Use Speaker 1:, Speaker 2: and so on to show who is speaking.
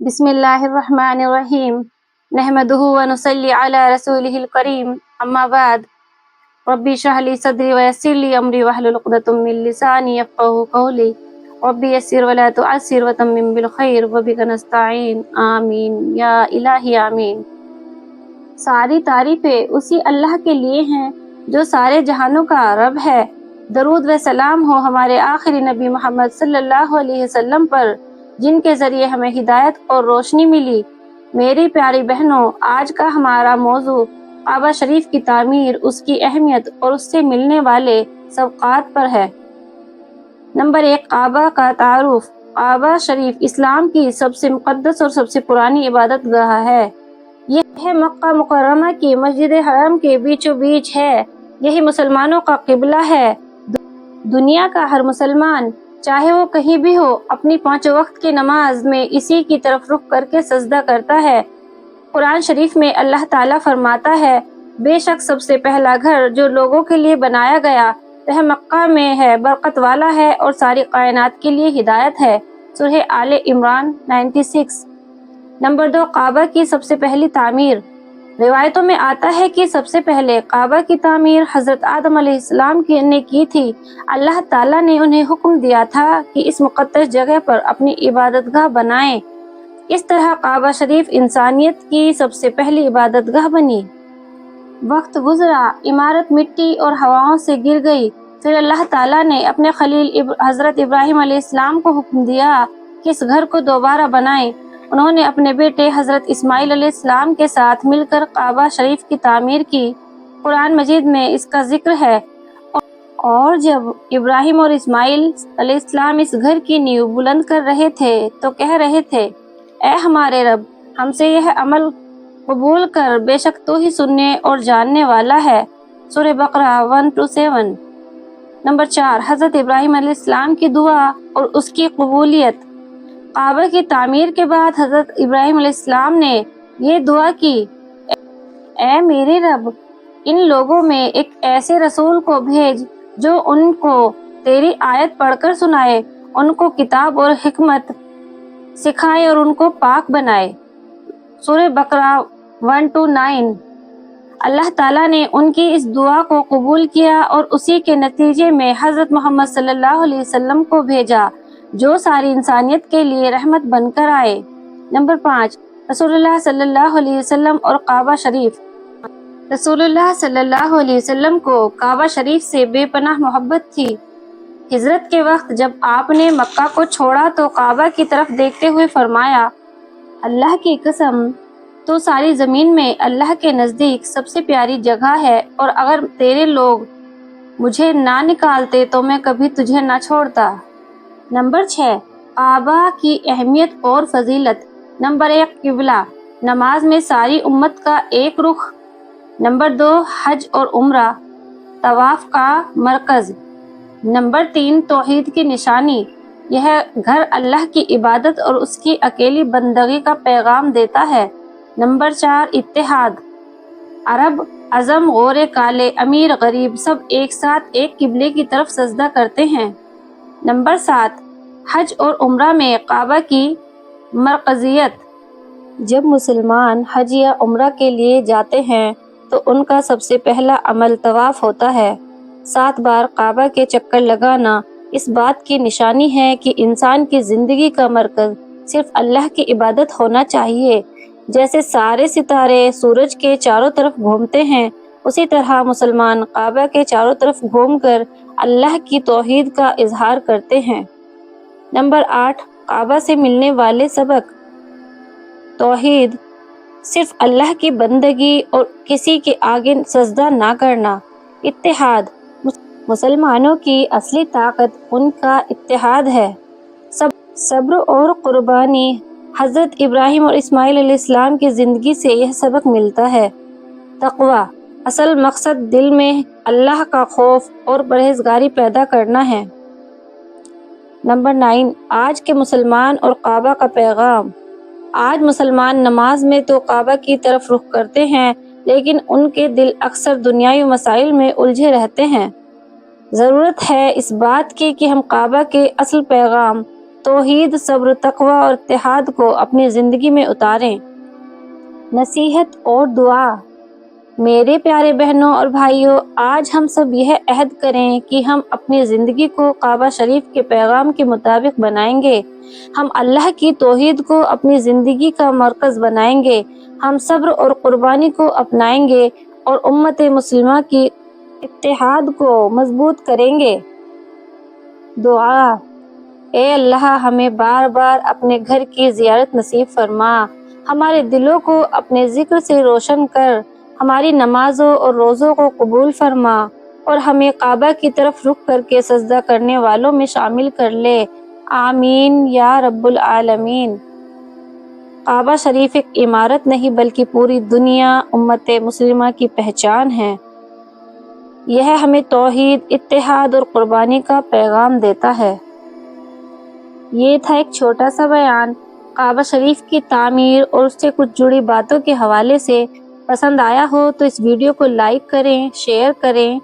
Speaker 1: بسم اللہ الرحمن الرحیم نحمدہ ونصلی علی رسولہ الکریم اما بعد ربی اشرح لی صدری ویسر لی امری واحلل عقدۃ من لسانی یفقہوا قولی ربی یسر ولا تعسر وتمم بالخیر وبک نستعین آمین یا الہی آمین۔ ساری تعریفیں اسی اللہ کے لیے ہیں جو سارے جہانوں کا رب ہے۔ درود و سلام ہو ہمارے آخری نبی محمد صلی اللہ علیہ وسلم پر، جن کے ذریعے ہمیں ہدایت اور روشنی ملی۔ میری پیاری بہنوں، آج کا ہمارا موضوع کعبہ شریف کی تعمیر، اس کی اہمیت اور اس سے ملنے والے ثوابات پر ہے۔ نمبر 1، کعبہ کا تعارف۔ کعبہ شریف اسلام کی سب سے مقدس اور سب سے پرانی عبادت گاہ ہے۔ یہ مکہ مکرمہ کی مسجد حرام کے بیچوں بیچ ہے۔ یہی مسلمانوں کا قبلہ ہے۔ دنیا کا ہر مسلمان، چاہے وہ کہیں بھی ہو، اپنی 5 وقت کی نماز میں اسی کی طرف رخ کر کے سجدہ کرتا ہے۔ قرآن شریف میں اللہ تعالیٰ فرماتا ہے، بے شک سب سے پہلا گھر جو لوگوں کے لیے بنایا گیا وہ مکہ میں ہے، برکت والا ہے اور ساری کائنات کے لیے ہدایت ہے۔ سورہ آل عمران 96۔ نمبر 2، کعبہ کی سب سے پہلی تعمیر۔ روایتوں میں آتا ہے کہ سب سے پہلے کعبہ کی تعمیر حضرت آدم علیہ السلام نے کی تھی۔ اللہ تعالیٰ نے انہیں حکم دیا تھا کہ اس مقدس جگہ پر اپنی عبادت گاہ بنائیں۔ اس طرح کعبہ شریف انسانیت کی سب سے پہلی عبادت گاہ بنی۔ وقت گزرا، عمارت مٹی اور ہواؤں سے گر گئی۔ پھر اللہ تعالیٰ نے اپنے خلیل حضرت ابراہیم علیہ السلام کو حکم دیا کہ اس گھر کو دوبارہ بنائیں۔ انہوں نے اپنے بیٹے حضرت اسماعیل علیہ السلام کے ساتھ مل کر کعبہ شریف کی تعمیر کی۔ قرآن مجید میں اس کا ذکر ہے، اور جب ابراہیم اور اسماعیل علیہ السلام اس گھر کی نیو بلند کر رہے تھے تو کہہ رہے تھے، اے ہمارے رب، ہم سے یہ عمل قبول کر، بے شک تو ہی سننے اور جاننے والا ہے۔ سورہ بقرہ 1-7۔ نمبر 4، حضرت ابراہیم علیہ السلام کی دعا اور اس کی قبولیت۔ کعبہ کی تعمیر کے بعد حضرت ابراہیم علیہ السلام نے یہ دعا کی، اے میرے رب، ان لوگوں میں ایک ایسے رسول کو بھیج جو ان کو تیری آیت پڑھ کر سنائے، ان کو کتاب اور حکمت سکھائے اور ان کو پاک بنائے۔ سورہ بقرہ 1-9۔ اللہ تعالیٰ نے ان کی اس دعا کو قبول کیا اور اسی کے نتیجے میں حضرت محمد صلی اللہ علیہ وسلم کو بھیجا، جو ساری انسانیت کے لیے رحمت بن کر آئے۔ نمبر 5، رسول اللہ صلی اللہ علیہ وسلم اور کعبہ شریف۔ رسول اللہ صلی اللہ علیہ وسلم کو کعبہ شریف سے بے پناہ محبت تھی۔ ہجرت کے وقت جب آپ نے مکہ کو چھوڑا تو کعبہ کی طرف دیکھتے ہوئے فرمایا، اللہ کی قسم، تو ساری زمین میں اللہ کے نزدیک سب سے پیاری جگہ ہے، اور اگر تیرے لوگ مجھے نہ نکالتے تو میں کبھی تجھے نہ چھوڑتا۔ نمبر 6، کعبہ کی اہمیت اور فضیلت۔ نمبر 1، قبلہ، نماز میں ساری امت کا ایک رخ۔ نمبر 2، حج اور عمرہ، طواف کا مرکز۔ نمبر 3، توحید کی نشانی، یہ گھر اللہ کی عبادت اور اس کی اکیلی بندگی کا پیغام دیتا ہے۔ نمبر 4، اتحاد، عرب، عجم، گورے کالے، امیر غریب، سب ایک ساتھ ایک قبلے کی طرف سجدہ کرتے ہیں۔ نمبر 7، حج اور عمرہ میں کعبہ کی مرکزیت۔ جب مسلمان حج یا عمرہ کے لیے جاتے ہیں تو ان کا سب سے پہلا عمل طواف ہوتا ہے۔ 7 بار کعبہ کے چکر لگانا اس بات کی نشانی ہے کہ انسان کی زندگی کا مرکز صرف اللہ کی عبادت ہونا چاہیے۔ جیسے سارے ستارے سورج کے چاروں طرف گھومتے ہیں، اسی طرح مسلمان کعبہ کے چاروں طرف گھوم کر اللہ کی توحید کا اظہار کرتے ہیں۔ نمبر 8، کعبہ سے ملنے والے سبق۔ توحید، صرف اللہ کی بندگی اور کسی کے آگے سجدہ نہ کرنا۔ اتحاد، مسلمانوں کی اصلی طاقت ان کا اتحاد ہے۔ صبر اور قربانی، حضرت ابراہیم اور اسماعیل علیہ السلام کی زندگی سے یہ سبق ملتا ہے۔ تقویٰ، اصل مقصد دل میں اللہ کا خوف اور پرہیزگاری پیدا کرنا ہے۔ نمبر 9، آج کے مسلمان اور کعبہ کا پیغام۔ آج مسلمان نماز میں تو کعبہ کی طرف رخ کرتے ہیں، لیکن ان کے دل اکثر دنیاوی مسائل میں الجھے رہتے ہیں۔ ضرورت ہے اس بات کی کہ ہم کعبہ کے اصل پیغام توحید، صبر، تقوی اور اتحاد کو اپنی زندگی میں اتاریں۔ نصیحت اور دعا۔ میرے پیارے بہنوں اور بھائیوں، آج ہم سب یہ عہد کریں کہ ہم اپنی زندگی کو کعبہ شریف کے پیغام کے مطابق بنائیں گے۔ ہم اللہ کی توحید کو اپنی زندگی کا مرکز بنائیں گے۔ ہم صبر اور قربانی کو اپنائیں گے اور امت مسلمہ کی اتحاد کو مضبوط کریں گے۔ دعا۔ اے اللہ، ہمیں بار بار اپنے گھر کی زیارت نصیب فرما، ہمارے دلوں کو اپنے ذکر سے روشن کر، ہماری نمازوں اور روزوں کو قبول فرما اور ہمیں کعبہ کی طرف رخ کر کے سجدہ کرنے والوں میں شامل کر لے۔ آمین یا رب العالمین۔ کعبہ شریف ایک عمارت نہیں بلکہ پوری دنیا امت مسلمہ کی پہچان ہے۔ یہ ہمیں توحید، اتحاد اور قربانی کا پیغام دیتا ہے۔ یہ تھا ایک چھوٹا سا بیان کعبہ شریف کی تعمیر اور اس سے کچھ جڑی باتوں کے حوالے سے۔ پسند آیا ہو تو اس ویڈیو کو لائک کریں، شیئر کریں